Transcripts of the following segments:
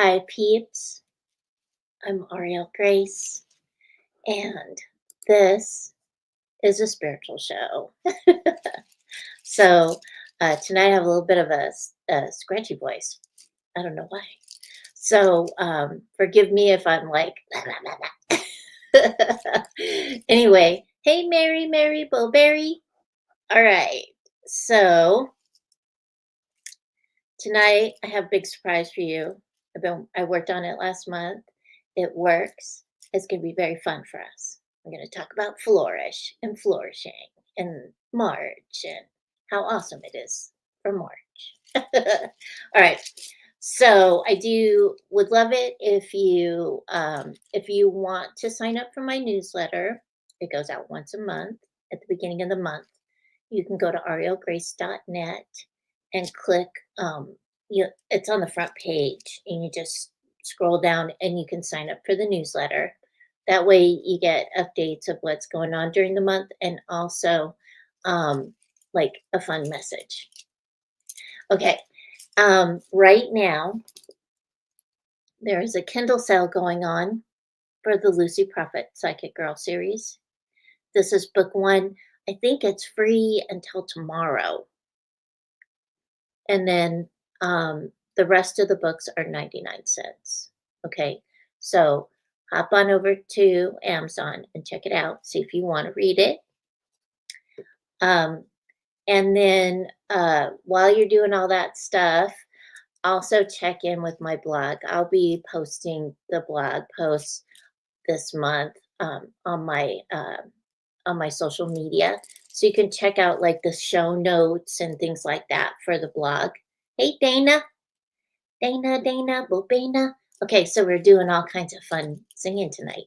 Hi, peeps. I'm Auriel Grace, and this is a spiritual show. So, tonight I have a little bit of a scratchy voice. I don't know why. So, forgive me if I'm like, anyway, hey, Mary Bowberry. All right. So, tonight I have a big surprise for you. I worked on it last month. It works. It's going to be very fun for us. I'm going to talk about flourish and flourishing and March and how awesome it is for March. All right. So I do would love it if you want to sign up for my newsletter. It goes out once a month at the beginning of the month. You can go to aurielgrace.net and click it's on the front page, and you just scroll down and you can sign up for the newsletter. That way you get updates of what's going on during the month, and also like a fun message. Okay. Right now there is a Kindle sale going on for the Lucy Prophet Psychic Girl series. This is book one. I think it's free until tomorrow. And then the rest of the books are 99 cents. Okay. So hop on over to Amazon and check it out. See if you want to read it. And then while you're doing all that stuff, also check in with my blog. I'll be posting the blog posts this month on my social media, so you can check out like the show notes and things like that for the blog. Hey, Dana, Bobina. Okay, so we're doing all kinds of fun singing tonight.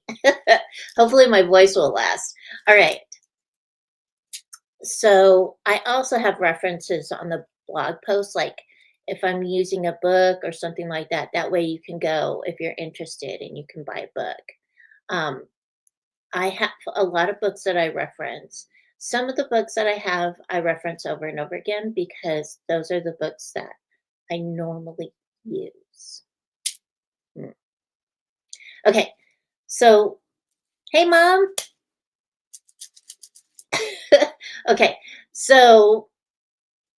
Hopefully, my voice will last. All right. So I also have references on the blog post, like if I'm using a book or something like that. That way you can go if you're interested and you can buy a book. Um, I have a lot of books that I reference. Some of the books that I reference over and over again because those are the books that I normally use. Okay, so hey, Mom. Okay, so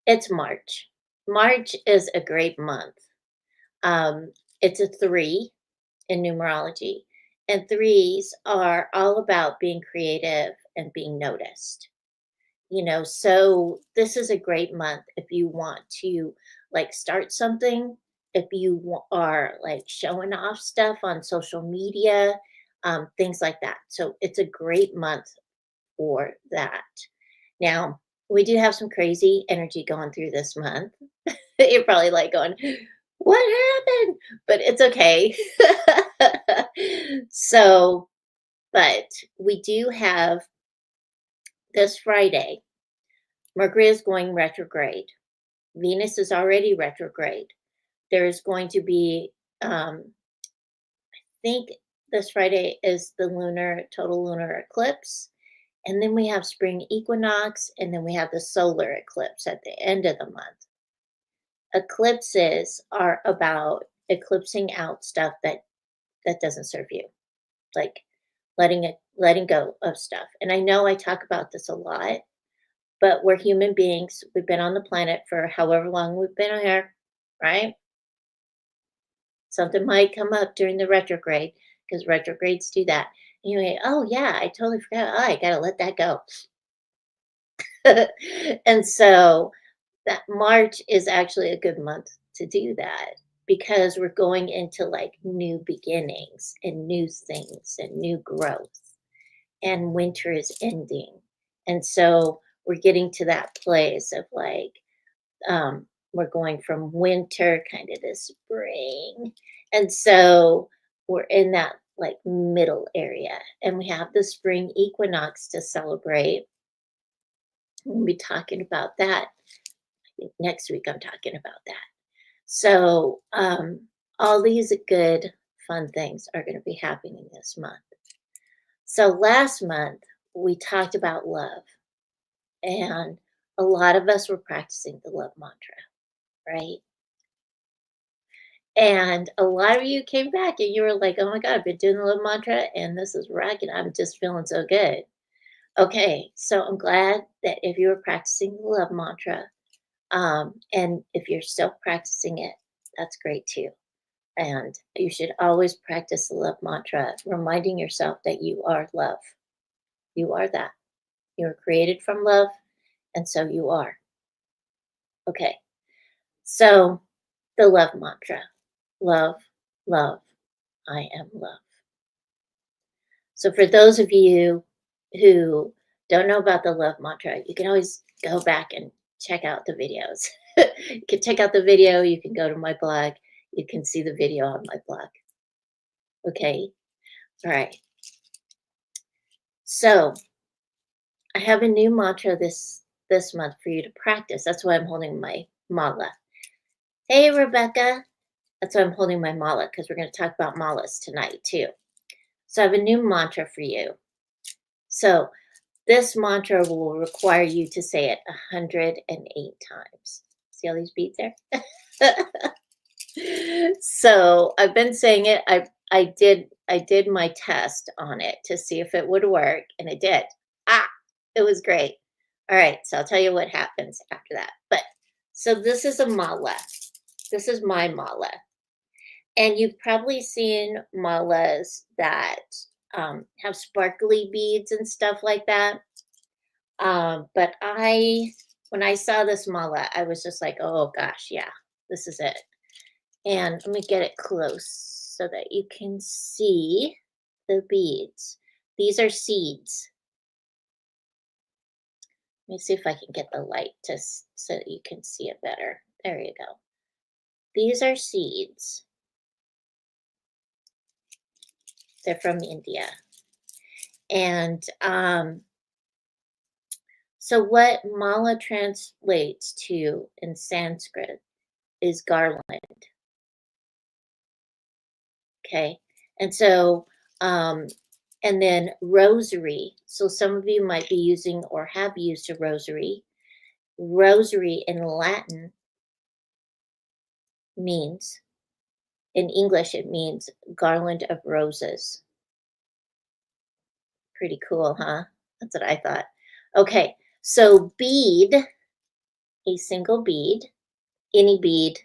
it's March. March is a great month. It's a 3 in numerology, and threes are all about being creative and being noticed. So this is a great month if you want to like start something, if you are like showing off stuff on social media, things like that. So it's a great month for that. Now, we do have some crazy energy going through this month. You're probably like going, what happened? But it's okay. So, but we do have this Friday, Mercury is going retrograde. Venus is already retrograde. There's going to be, I think this Friday is the total lunar eclipse. And then we have spring equinox, and then we have the solar eclipse at the end of the month. Eclipses are about eclipsing out stuff that doesn't serve you, like letting go of stuff. And I know I talk about this a lot, but we're human beings. We've been on the planet for however long we've been here, right? Something might come up during the retrograde because retrogrades do that. Anyway, oh yeah, I totally forgot. Oh, I gotta let that go. And so that March is actually a good month to do that because we're going into like new beginnings and new things and new growth, and winter is ending. And so we're getting to that place of like, we're going from winter kind of to spring. And so we're in that like middle area, and we have the spring equinox to celebrate. We'll be talking about that. I think next week I'm talking about that. So, all these good, fun things are going to be happening this month. So, last month we talked about love, and a lot of us were practicing the love mantra, right? And a lot of you came back and you were like, oh my God, I've been doing the love mantra and this is rocking. I'm just feeling so good. Okay, so I'm glad that if you were practicing the love mantra, and if you're still practicing it, that's great too. And you should always practice the love mantra, reminding yourself that you are love. You are that. You were created from love, and so you are. Okay, so the love mantra: love, love, I am love. So, for those of you who don't know about the love mantra, you can always go back and check out the videos. You can check out the video, you can go to my blog, you can see the video on my blog. Okay, all right. So, I have a new mantra this month for you to practice. That's why I'm holding my mala. Hey, Rebecca. That's why I'm holding my mala, because we're going to talk about malas tonight too. So, I have a new mantra for you. So, this mantra will require you to say it 108 times. See all these beads there? So I've been saying it. I did my test on it to see if it would work, and it did. Ah, it was great. All right, so I'll tell you what happens after that. But so this is a mala. This is my mala. And you've probably seen malas that have sparkly beads and stuff like that. But when I saw this mala, I was just like, oh gosh, yeah, this is it. And let me get it close so that you can see the beads. These are seeds. Let me see if I can get the light so that you can see it better. There you go. These are seeds. They're from India. And so what mala translates to in Sanskrit is garland. Okay. And so, and then rosary. So some of you might be using or have used a rosary. Rosary in Latin means, in English, it means garland of roses. Pretty cool, huh? That's what I thought. Okay. So bead, a single bead, any bead,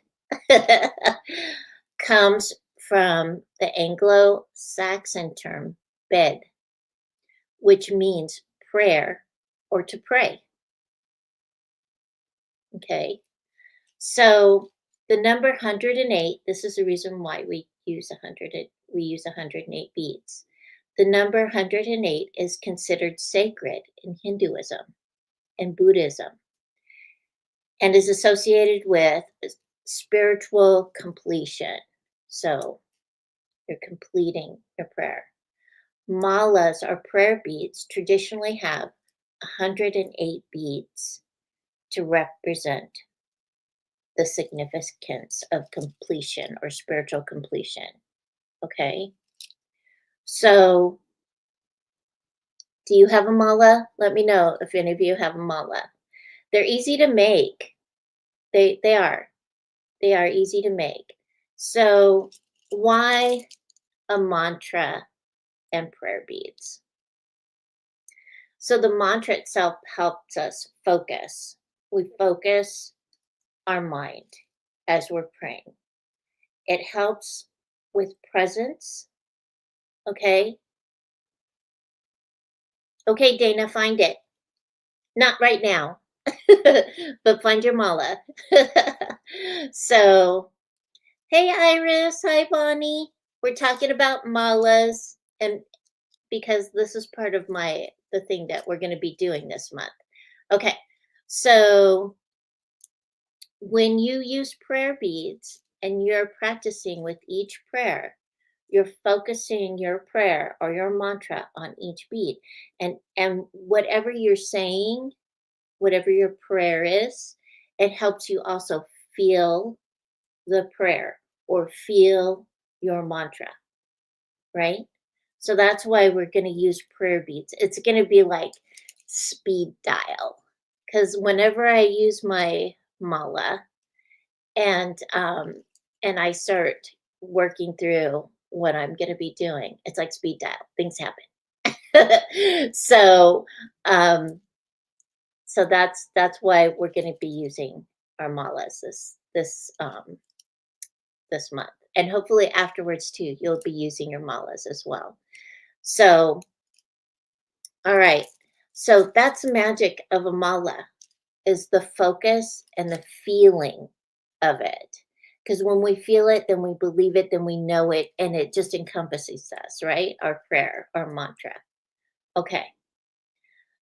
comes from the Anglo-Saxon term bed, which means prayer or to pray. Okay. So the number 108, this is the reason why we use 108 beads. The number 108 is considered sacred in Hinduism and Buddhism and is associated with spiritual completion. So you're completing your prayer. Malas or prayer beads traditionally have 108 beads to represent the significance of completion or spiritual completion. Okay. So, do you have a mala? Let me know if any of you have a mala. They're easy to make. They are. They are easy to make. So, why a mantra and prayer beads? So the mantra itself helps us focus. We focus our mind as we're praying. It helps with presence. Okay. Okay, Dana, find it. Not right now, but find your mala. So, hey, Iris. Hi, Bonnie. We're talking about malas, and because this is part of the thing that we're going to be doing this month. Okay, so when you use prayer beads and you're practicing with each prayer, you're focusing your prayer or your mantra on each bead, and whatever you're saying, whatever your prayer is, it helps you also feel the prayer or feel your mantra, right? So that's why we're going to use prayer beads. It's going to be like speed dial, because whenever I use my mala and and I start working through what I'm going to be doing, it's like speed dial. Things happen. Um, so that's why we're going to be using our malas this month, and hopefully afterwards too, you'll be using your malas as well. So, all right. So that's the magic of a mala is the focus and the feeling of it. Because when we feel it, then we believe it, then we know it, and it just encompasses us, right? Our prayer, our mantra. Okay.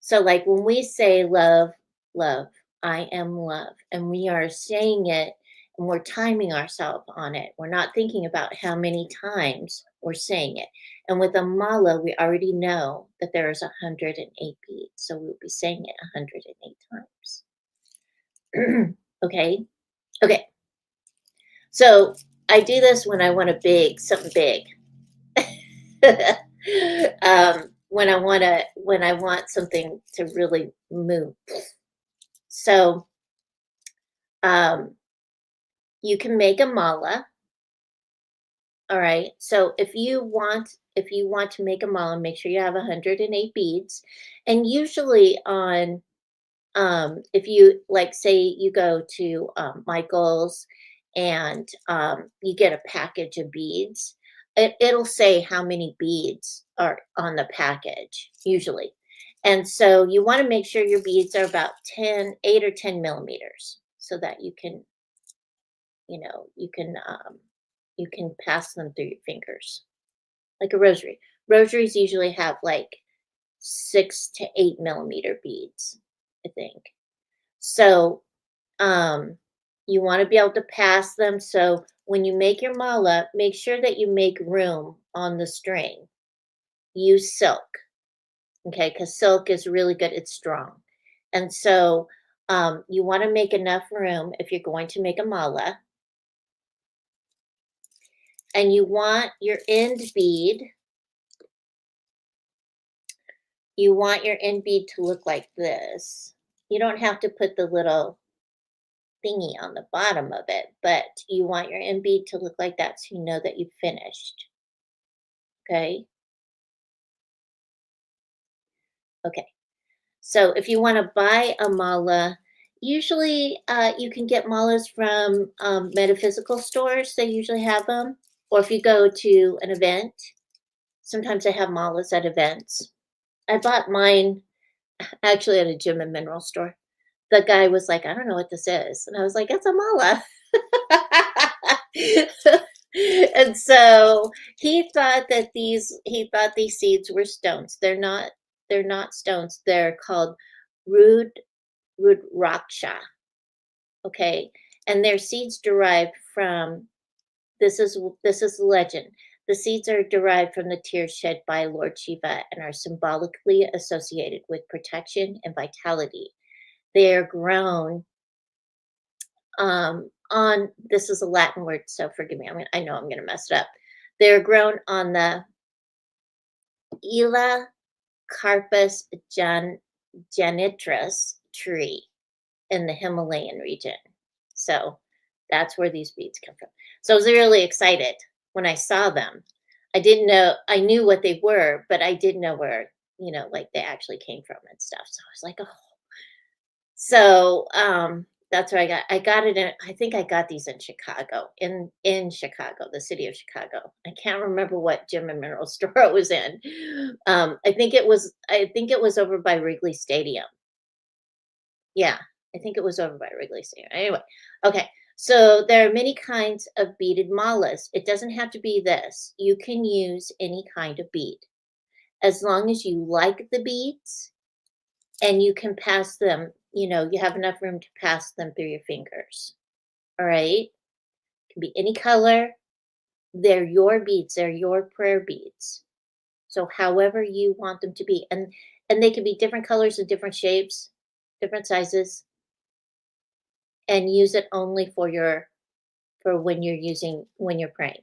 So, like when we say love, love, I am love, and we are saying it and we're timing ourselves on it. We're not thinking about how many times we're saying it. And with a mala, we already know that there's 108 beats. So we'll be saying it 108 times. Okay. Okay. So I do this when I want something big. When I want something to really move. So um, you can make a mala. All right. So if you want to make a mala, make sure you have 108 beads. And usually on if you like say you go to Michael's and you get a package of beads, it'll say how many beads are on the package usually. And so you want to make sure your beads are about 8 or 10 millimeters so that you can pass them through your fingers like a rosary. Rosaries usually have like 6 to 8 millimeter beads, I think. So you want to be able to pass them. So when you make your mala, make sure that you make room on the string. Use silk, okay? Because silk is really good. It's strong, and so you want to make enough room if you're going to make a mala. And you want your end bead. You want your end bead to look like this. You don't have to put the little thingy on the bottom of it, but you want your end bead to look like that so you know that you've finished. Okay. Okay. So if you want to buy a mala, usually you can get malas from metaphysical stores. They usually have them. Or if you go to an event, sometimes they have malas at events. I bought mine actually at a gem and mineral store. The guy was like, I don't know what this is. And I was like, it's a mala. And so he thought these seeds were stones. They're not stones. They're called Rud Rudraksha. Okay. And they're seeds derived from this is legend. The seeds are derived from the tears shed by Lord Shiva and are symbolically associated with protection and vitality. They are grown on this is a Latin word, so forgive me. I know I'm going to mess it up. They're grown on the Ela carpus genitris tree in the Himalayan region. So that's where these beads come from. So I was really excited when I saw them. I didn't know, I knew what they were, but I didn't know where, like they actually came from and stuff. So I was like, oh. So that's where I got it in, I think I got these in Chicago, in Chicago, the city of Chicago. I can't remember what gem and mineral store it was in. I think it was over by Wrigley Stadium. Yeah, I think it was over by Wrigley Stadium. Anyway, okay. So there are many kinds of beaded malas. It doesn't have to be this. You can use any kind of bead as long as you like the beads and you can pass them, you have enough room to pass them through your fingers. All right? It can be any color. They're your beads, they're your prayer beads. So however you want them to be. And they can be different colors and different shapes, different sizes, and use it only for when you're praying.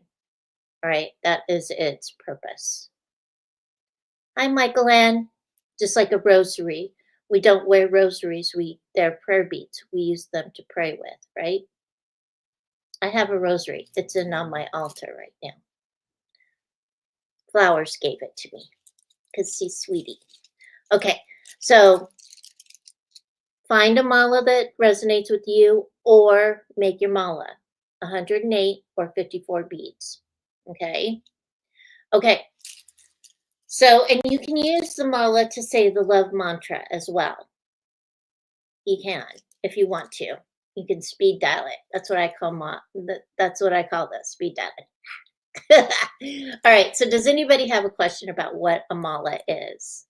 All right? That is its purpose. Hi, Michael Ann. Just like a rosary. We don't wear rosaries. They're prayer beads. We use them to pray with, right? I have a rosary. It's in on my altar right now. Flowers gave it to me because she's sweetie. Okay, so find a mala that resonates with you or make your mala 108 or 54 beads. Okay. Okay. So, and you can use the mala to say the love mantra as well. You can, if you want to. You can speed dial it. That's what I call that's what I call this, speed dial it. All right. So, does anybody have a question about what a mala is?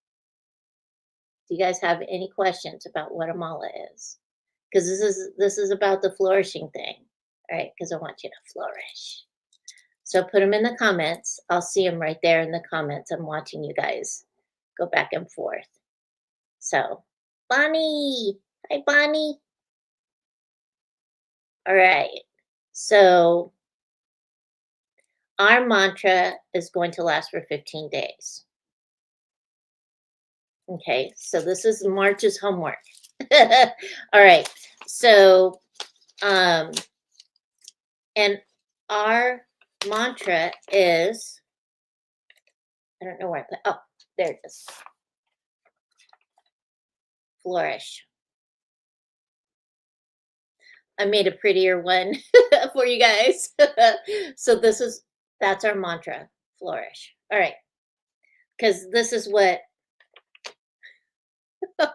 Do you guys have any questions about what a mala is? Because this is about the flourishing thing, right? Because I want you to flourish. So put them in the comments. I'll see them right there in the comments. I'm watching you guys go back and forth. So, Bonnie, hi Bonnie. All right. So our mantra is going to last for 15 days. Okay. So this is March's homework. All right. So, um, and our mantra is, I don't know where I put, oh, there it is. Flourish. I made a prettier one for you guys. So that's our mantra, flourish. All right. Because this is what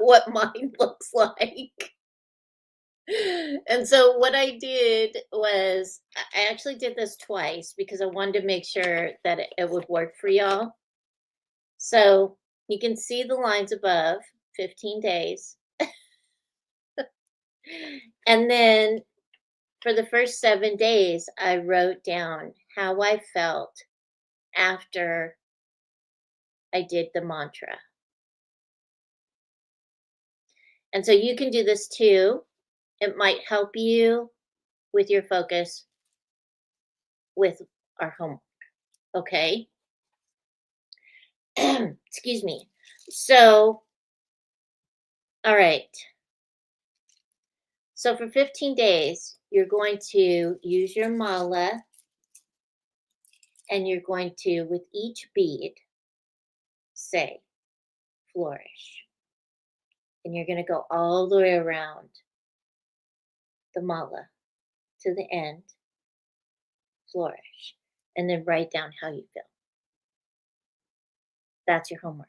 what mine looks like. And so what I did was I actually did this twice because I wanted to make sure that it would work for y'all. So you can see the lines above, 15 days. And then for the first 7 days, I wrote down how I felt after I did the mantra. And so you can do this too. It might help you with your focus with our homework. Okay. Excuse me. So, all right. So for 15 days, you're going to use your mala and you're going to, with each bead, say, flourish. And you're going to go all the way around the mala to the end, flourish. And then write down how you feel. That's your homework.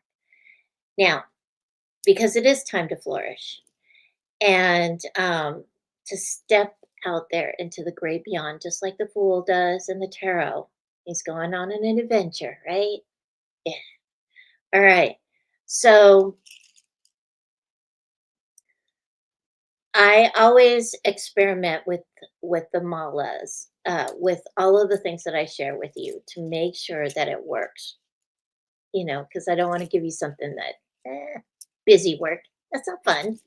Now, because it is time to flourish and to step out there into the great beyond, just like the fool does in the tarot. He's going on an adventure, right? Yeah. All right. So I always experiment with the malas, with all of the things that I share with you to make sure that it works. Because I don't want to give you something that busy work. That's not fun.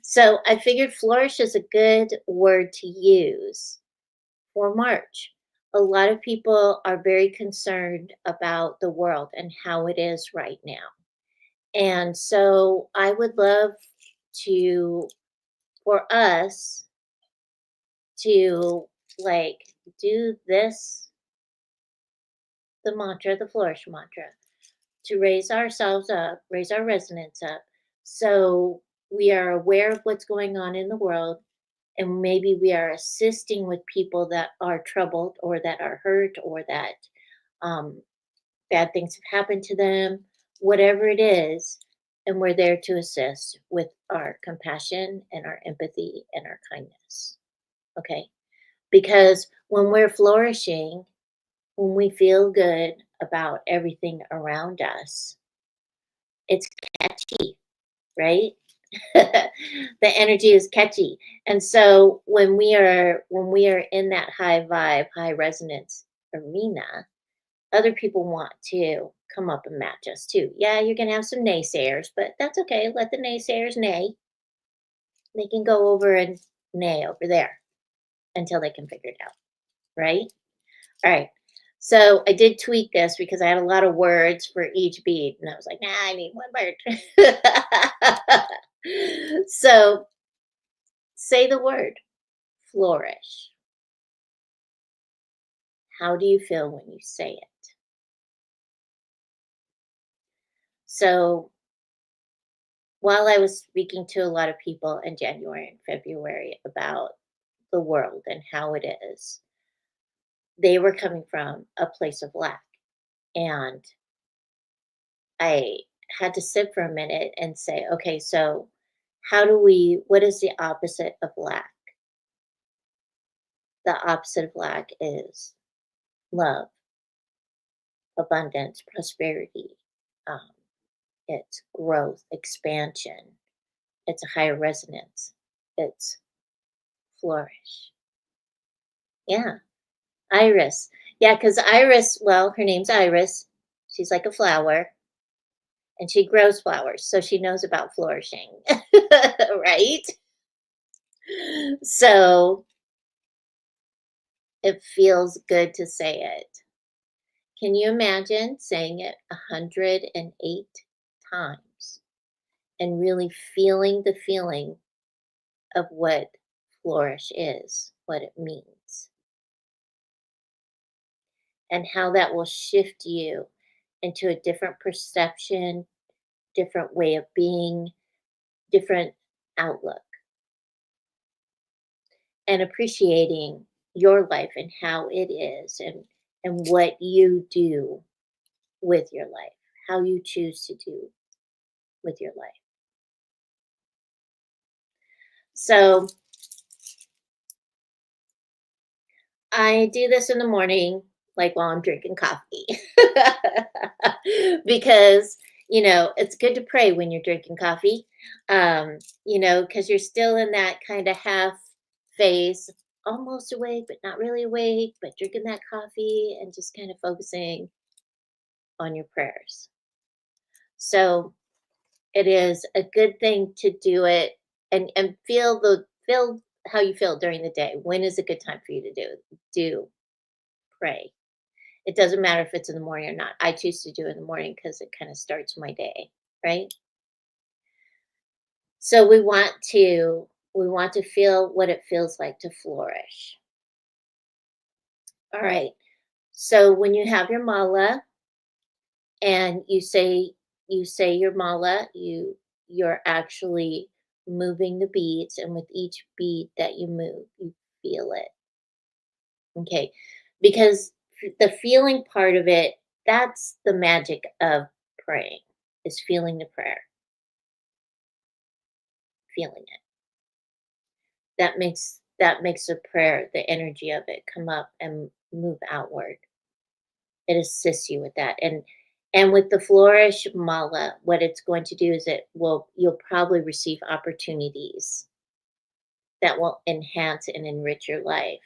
So I figured flourish is a good word to use for March. A lot of people are very concerned about the world and how it is right now. And so I would love to, for us to like do this, the mantra, the flourish mantra, to raise ourselves up, raise our resonance up. So we are aware of what's going on in the world and maybe we are assisting with people that are troubled or that are hurt or that um, bad things have happened to them, whatever it is, and we're there to assist with our compassion and our empathy and our kindness. Okay? Because when we're flourishing, when we feel good about everything around us, it's catchy, right? The energy is catchy. And so when we are in that high vibe, high resonance arena, other people want to come up and match us too. Yeah, you're gonna have some naysayers, but that's okay. Let the naysayers neigh. They can go over and neigh over there until they can figure it out. Right? All right. So I did tweak this because I had a lot of words for each bead, and I was like, nah, I need one word. So say the word flourish. How do you feel when you say it? So while I was speaking to a lot of people in January and February about the world and how it is, they were coming from a place of lack. And I had to sit for a minute and say, okay, so what is the opposite of lack? The opposite of lack is love, abundance, prosperity. Um, it's growth, expansion. It's a higher resonance. It's flourish. Yeah, Iris. Yeah, because Iris, well, her name's Iris. She's like a flower and she grows flowers. So she knows about flourishing, right? So it feels good to say it. Can you imagine saying it 108 times and really feeling the feeling of what flourish is, what it means, and how that will shift you into a different perception, different way of being, different outlook, and appreciating your life and how it is and what you do with your life, how you choose to do with your life. So I do this in the morning, like while I'm drinking coffee, because it's good to pray when you're drinking coffee, because you're still in that kind of half phase, almost awake, but not really awake, but drinking that coffee and just kind of focusing on your prayers. So it is a good thing to do it and feel how you feel during the day. When is a good time for you to do pray? It doesn't matter if it's in the morning or not. I choose to do it in the morning because it kind of starts my day, right? So we want to feel what it feels like to flourish. All right. So when you have your mala and you say your mala, you're actually moving the beads, and with each bead that you move, you feel it. Okay. Because the feeling part of it, that's the magic of praying, is feeling the prayer, feeling it. That makes the prayer, the energy of it come up and move outward. It assists you with that. And with the flourish mala, what it's going to do is you'll probably receive opportunities that will enhance and enrich your life.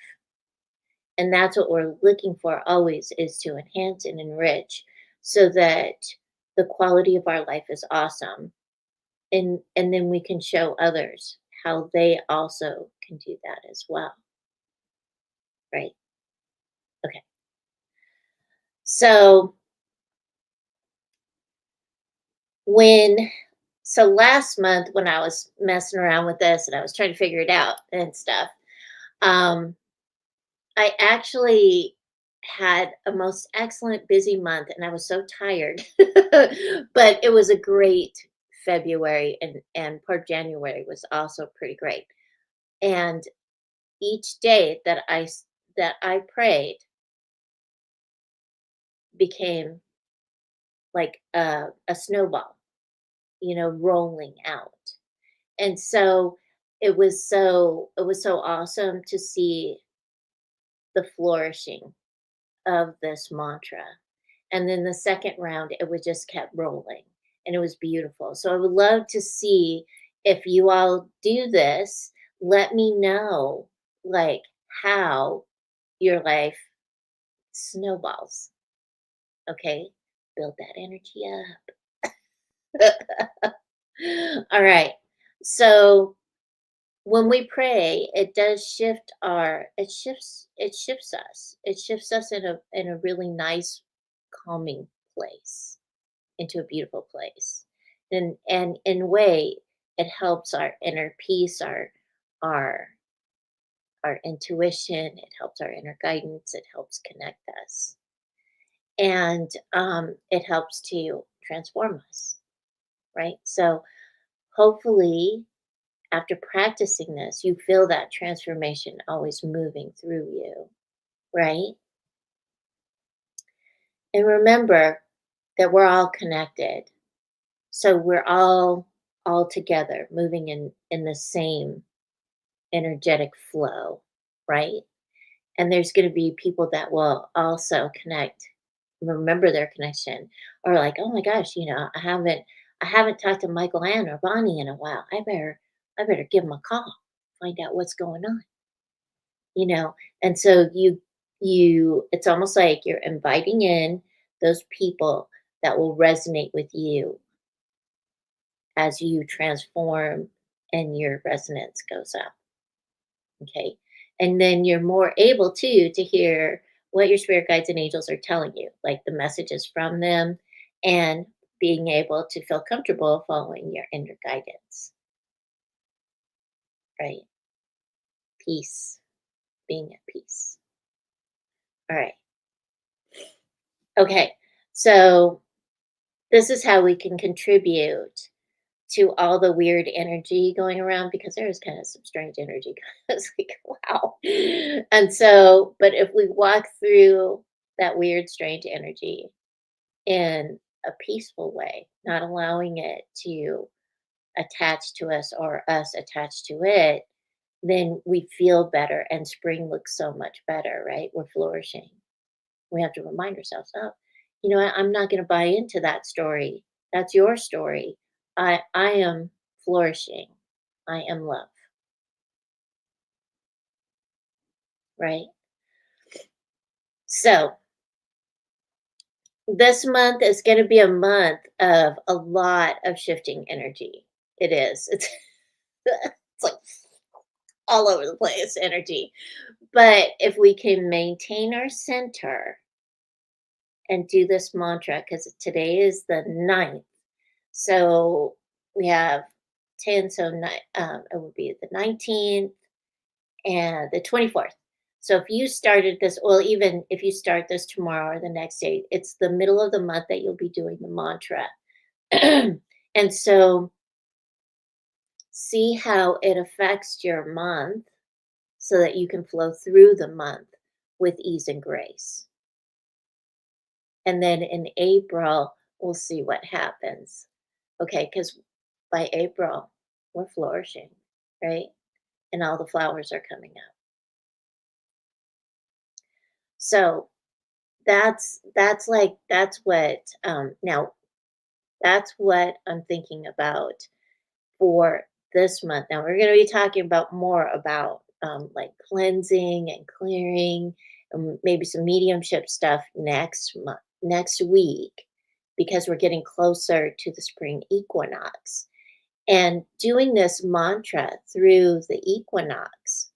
And that's what we're looking for always, is to enhance and enrich so that the quality of our life is awesome. And then we can show others how they also can do that as well. Right. Okay. So when so last month when I was messing around with this and I was trying to figure it out and stuff, um, I actually had a most excellent busy month and I was so tired. But it was a great February, and part January was also pretty great. And each day that I prayed became like a snowball, rolling out. And so it was so awesome to see the flourishing of this mantra. And then the second round, it would just kept rolling and it was beautiful. So I would love to see if you all do this. Let me know, like, how your life snowballs. Okay. Build that energy up. All right. So when we pray, it does shift us. It shifts us in a really nice, calming place, into a beautiful place. And in a way, it helps our inner peace, our our intuition, it helps our inner guidance, it helps connect us, and it helps to transform us, right? So hopefully, after practicing this, you feel that transformation always moving through you, right? And remember that we're all connected. So we're all together moving in the same energetic flow, right? And there's going to be people that will also connect, remember their connection, or like, oh my gosh, I haven't talked to Michael Ann or Bonnie in a while. I better give them a call, find out what's going on, you know. And so you it's almost like you're inviting in those people that will resonate with you as you transform and your resonance goes up. Okay. And then you're more able to hear what your spirit guides and angels are telling you, like the messages from them, and being able to feel comfortable following your inner guidance, right? Peace, being at peace. All right. Okay. So this is how we can contribute to all the weird energy going around, because there is kind of some strange energy. It's like, wow. And so, but if we walk through that weird, strange energy in a peaceful way, not allowing it to attach to us or us attach to it, then we feel better and spring looks so much better, right? We're flourishing. We have to remind ourselves, oh, you know what? I'm not going to buy into that story. That's your story. I am flourishing. I am love, right? So this month is going to be a month of a lot of shifting energy. It is. It's like all over the place energy. But if we can maintain our center and do this mantra, because today is the 9th. So we have 10, so it would be the 19th and the 24th. So if you started this, well, even if you start this tomorrow or the next day, it's the middle of the month that you'll be doing the mantra. And so see how it affects your month so that you can flow through the month with ease and grace. And then in April, we'll see what happens. Okay, because by April, we're flourishing, right? And all the flowers are coming up. So that's what I'm thinking about for this month. Now we're going to be talking about more about like cleansing and clearing, and maybe some mediumship stuff next week, because we're getting closer to the spring equinox. And doing this mantra through the equinox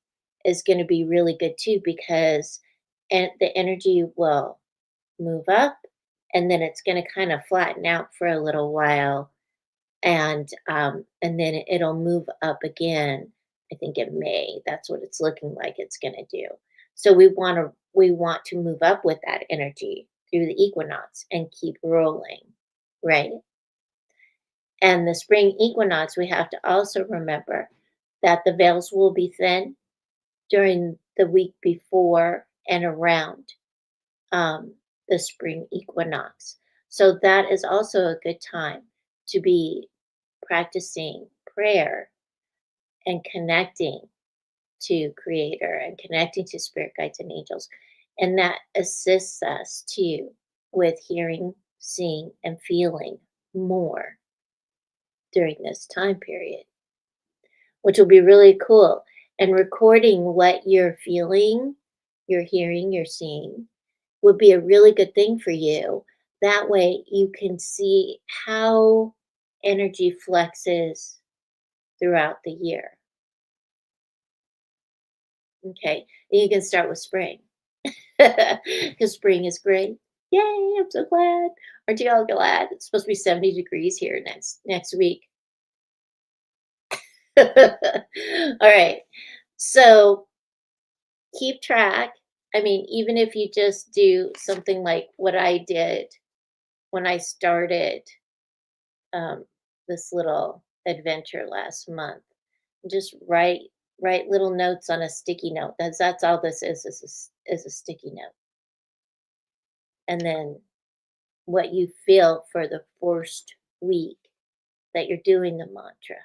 is going to be really good too, because the energy will move up, and then it's going to kind of flatten out for a little while, and then it'll move up again. I think in May. That's what it's looking like it's going to do. So we want to move up with that energy through the equinox and keep rolling, right? And the spring equinox, we have to also remember that the veils will be thin during the week before and around the spring equinox. So that is also a good time to be practicing prayer and connecting to Creator and connecting to spirit guides and angels. And that assists us too with hearing, seeing, and feeling more during this time period, which will be really cool. And recording what you're feeling, you're hearing, you're seeing would be a really good thing for you. That way you can see how energy flexes throughout the year. Okay. And you can start with spring because spring is great. Yay, I'm so glad. Aren't you all glad? It's supposed to be 70 degrees here next week. All right. So keep track. I mean, even if you just do something like what I did when I started this little adventure last month, just write little notes on a sticky note. That's all this is a sticky note. And then what you feel for the first week that you're doing the mantra.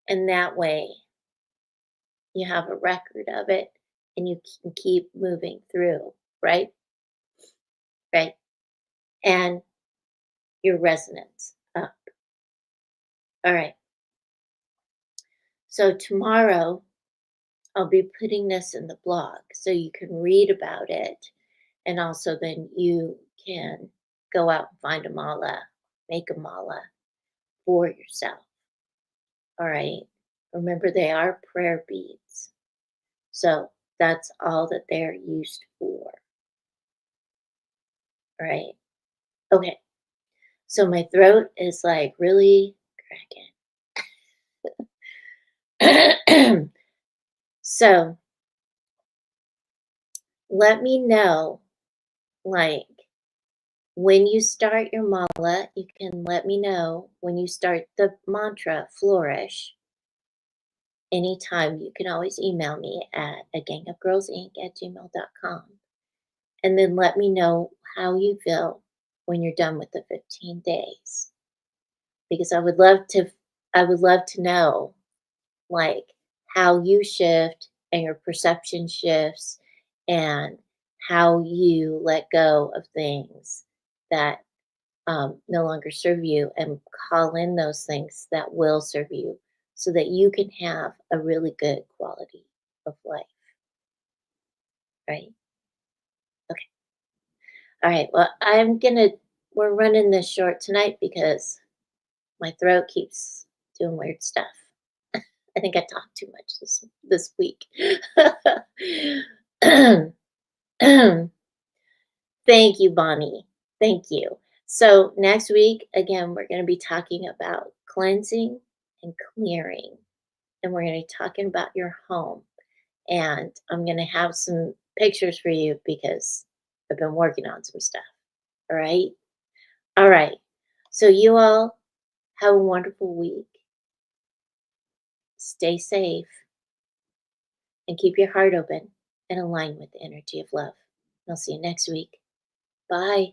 And that way you have a record of it and you can keep moving through, right? Right. And your resonance up. All right. So tomorrow I'll be putting this in the blog so you can read about it. And also then you can go out and find a mala, make a mala for yourself. All right. Remember, they are prayer beads. So that's all that they're used for. All right. Okay. So my throat is like really cracking. So let me know, like, when you start your mala, you can let me know when you start the mantra Flourish. Anytime, you can always email me at agangofgirlsinc@gmail.com. And then let me know how you feel when you're done with the 15 days. Because I would love to know, like, how you shift and your perception shifts and how you let go of things that no longer serve you and call in those things that will serve you so that you can have a really good quality of life, right? Okay. All right. Well, we're running this short tonight because my throat keeps doing weird stuff. I think I talked too much this week. Thank you, Bonnie. Thank you. So next week, again, we're going to be talking about cleansing and clearing, and we're going to be talking about your home. And I'm going to have some pictures for you because I've been working on some stuff. All right. All right. So you all have a wonderful week. Stay safe and keep your heart open and align with the energy of love. I'll see you next week. Bye.